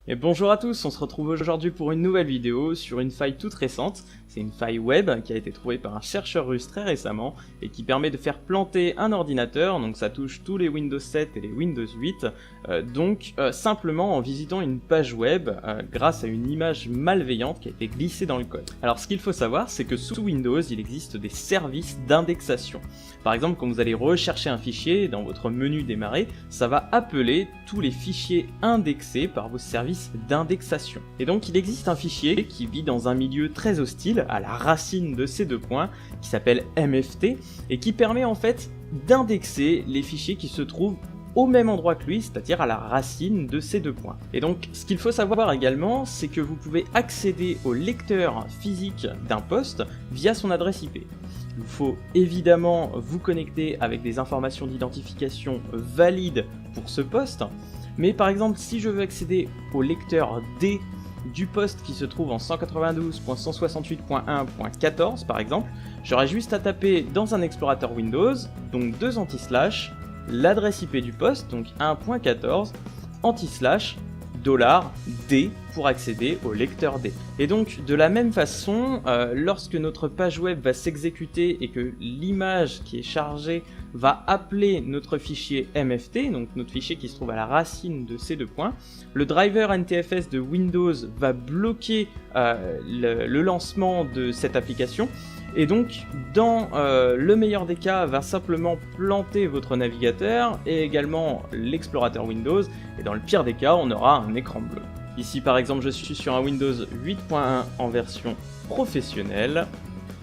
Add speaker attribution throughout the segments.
Speaker 1: Et bonjour à tous, on se retrouve aujourd'hui pour une nouvelle vidéo sur une faille toute récente. C'est une faille web qui a été trouvée par un chercheur russe très récemment et qui permet de faire planter un ordinateur, donc ça touche tous les Windows 7 et les Windows 8, simplement en visitant une page web grâce à une image malveillante qui a été glissée dans le code. Alors ce qu'il faut savoir, c'est que sous Windows, il existe des services d'indexation. Par exemple, quand vous allez rechercher un fichier dans votre menu démarrer, ça va appeler tous les fichiers indexés par vos services d'indexation. Et donc il existe un fichier qui vit dans un milieu très hostile, à la racine de ces deux points, qui s'appelle MFT, et qui permet en fait d'indexer les fichiers qui se trouvent au même endroit que lui, c'est-à-dire à la racine de ces deux points. Et donc, ce qu'il faut savoir également, c'est que vous pouvez accéder au lecteur physique d'un poste via son adresse IP. Il vous faut évidemment vous connecter avec des informations d'identification valides pour ce poste, mais par exemple, si je veux accéder au lecteur D du poste qui se trouve en 192.168.1.14 par exemple, j'aurai juste à taper dans un explorateur Windows, donc deux anti-slash, l'adresse IP du poste, donc 1.14, anti-slash, $D pour accéder au lecteur D. Et donc de la même façon, lorsque notre page web va s'exécuter et que l'image qui est chargée va appeler notre fichier MFT, donc notre fichier qui se trouve à la racine de ces deux points, le driver NTFS de Windows va bloquer le lancement de cette application. Et donc, dans le meilleur des cas, va simplement planter votre navigateur et également l'explorateur Windows. Et dans le pire des cas, on aura un écran bleu. Ici, par exemple, je suis sur un Windows 8.1 en version professionnelle.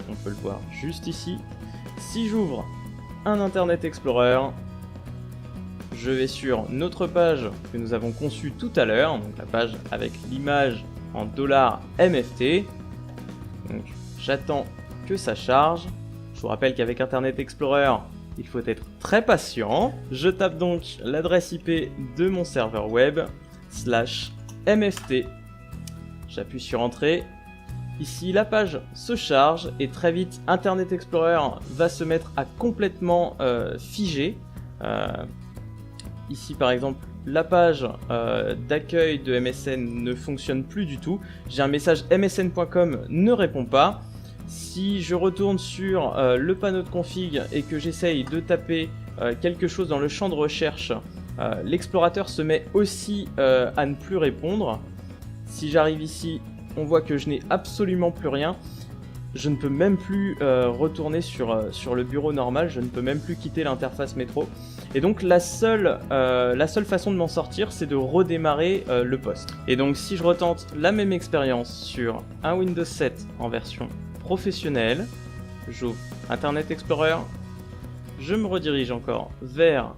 Speaker 1: On peut le voir juste ici. Si j'ouvre un Internet Explorer, je vais sur notre page que nous avons conçue tout à l'heure, donc la page avec l'image en $MFT. Donc, j'attends que ça charge. Je vous rappelle qu'avec Internet Explorer, il faut être très patient. Je tape donc l'adresse IP de mon serveur web, /MFT. J'appuie sur Entrée. Ici, la page se charge et très vite, Internet Explorer va se mettre à complètement figer. Ici, par exemple, la page d'accueil de MSN ne fonctionne plus du tout. J'ai un message msn.com ne répond pas. Si je retourne sur le panneau de config et que j'essaye de taper quelque chose dans le champ de recherche, l'explorateur se met aussi à ne plus répondre. Si j'arrive ici, on voit que je n'ai absolument plus rien. Je ne peux même plus retourner sur le bureau normal, je ne peux même plus quitter l'interface métro. Et donc la seule façon de m'en sortir, c'est de redémarrer le poste. Et donc si je retente la même expérience sur un Windows 7 en version professionnelle, j'ouvre Internet Explorer, je me redirige encore vers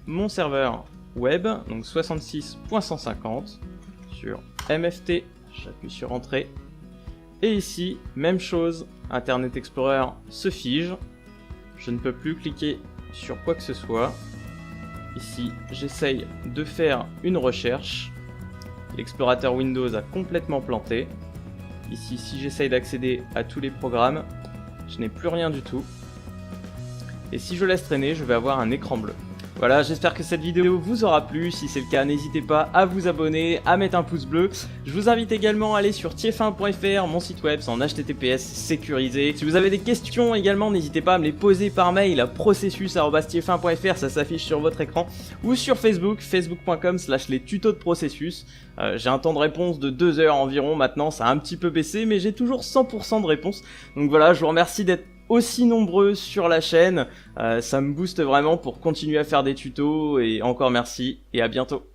Speaker 1: mon serveur web, donc 66.150 sur MFT, j'appuie sur Entrée, et ici, même chose, Internet Explorer se fige, je ne peux plus cliquer sur quoi que ce soit. Ici, j'essaye de faire une recherche, l'explorateur Windows a complètement planté. Ici, si j'essaye d'accéder à tous les programmes, je n'ai plus rien du tout. Et si je laisse traîner, je vais avoir un écran bleu. Voilà, j'espère que cette vidéo vous aura plu. Si c'est le cas, n'hésitez pas à vous abonner, à mettre un pouce bleu. Je vous invite également à aller sur tief1.fr, mon site web, c'est en HTTPS sécurisé. Si vous avez des questions également, n'hésitez pas à me les poser par mail à processus@tief1.fr, ça s'affiche sur votre écran, ou sur Facebook, facebook.com/les-tutos de processus. J'ai un temps de réponse de 2 heures environ maintenant, ça a un petit peu baissé, mais j'ai toujours 100% de réponse. Donc voilà, je vous remercie d'être aussi nombreux sur la chaîne, ça me booste vraiment pour continuer à faire des tutos, et encore merci, et à bientôt.